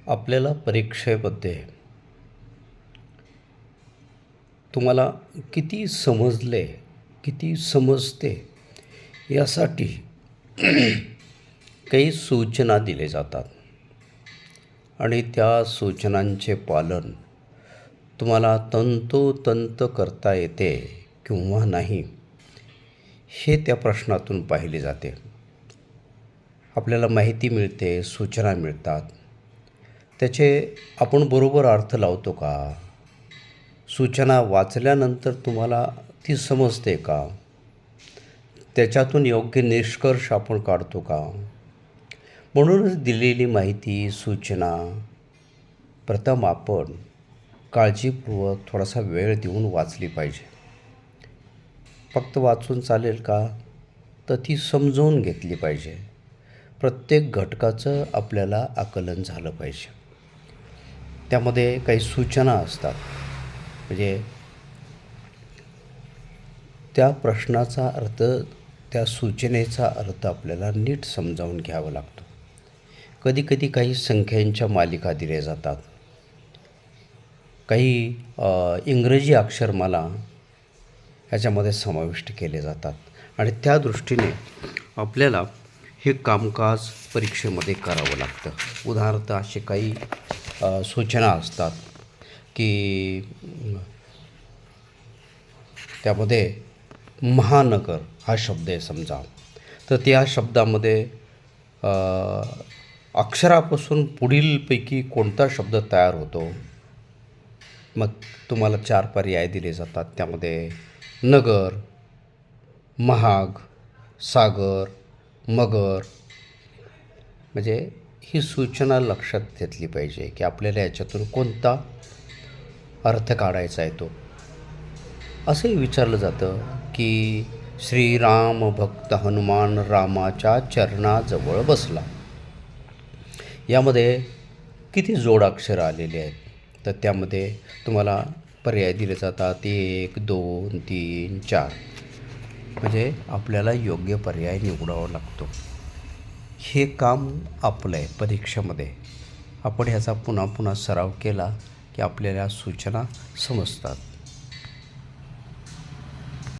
आपल्याला परीक्षेमध्ये तुम्हाला किती समजले, किती समजते यासाठी काही सूचना दिले जातात आणि त्या सूचनांचे पालन तुम्हाला तंतोतंत करता येते किंवा नाही हे त्या प्रश्नातून पाहिले जाते. आपल्याला माहिती मिळते, सूचना मिळतात, त्याचे आपण बरोबर अर्थ लावतो का? सूचना वाचल्यानंतर तुम्हाला ती समजते का? त्याच्यातून योग्य निष्कर्ष आपण काढतो का? म्हणूनच दिलेली माहिती, सूचना प्रथम आपण काळजीपूर्वक थोडासा वेळ देऊन वाचली पाहिजे. फक्त वाचून चालेल का? तर ती समजवून घेतली पाहिजे. प्रत्येक घटकाचं आपल्याला आकलन झालं पाहिजे. त्यामध्ये काही सूचना असतात, म्हणजे त्या प्रश्नाचा अर्थ, त्या सूचनेचा अर्थ आपल्याला नीट समजावून घ्यावा लागतो. कधीकधी काही संख्यांच्या मालिका दिल्या जातात, काही इंग्रजी अक्षरमाला ह्याच्यामध्ये समाविष्ट केले जातात आणि त्या दृष्टीने आपल्याला हे कामकाज परीक्षेमध्ये करावं लागतं. उदाहरणार्थ असे काही सूचना असतात की त्यामध्ये महानगर हा शब्द आहे समजा, तर त्या शब्दामध्ये अक्षरापासून पुढीलपैकी कोणता शब्द तयार होतो. मग तुम्हाला 4 पर्याय दिले जातात. त्यामध्ये नगर, महाग, सागर, मगर. म्हणजे ही सूचना लक्षात घेतली पाहिजे की आपल्याला याच्यातून कोणता अर्थ काढायचा आहे तो. असंही विचारलं जातं की श्रीराम भक्त हनुमान रामाच्या चरणाजवळ बसला. यामध्ये किती जोडाक्षरं आलेली आहेत? तर त्यामध्ये तुम्हाला पर्याय दिले जातात 1, 2, 3, 4. म्हणजे आपल्याला योग्य पर्याय निवडावा लागतो. हे काम आपलं आहे परीक्षेमध्ये. आपण ह्याचा पुन्हा पुन्हा सराव केला की आपल्याला सूचना समजतात.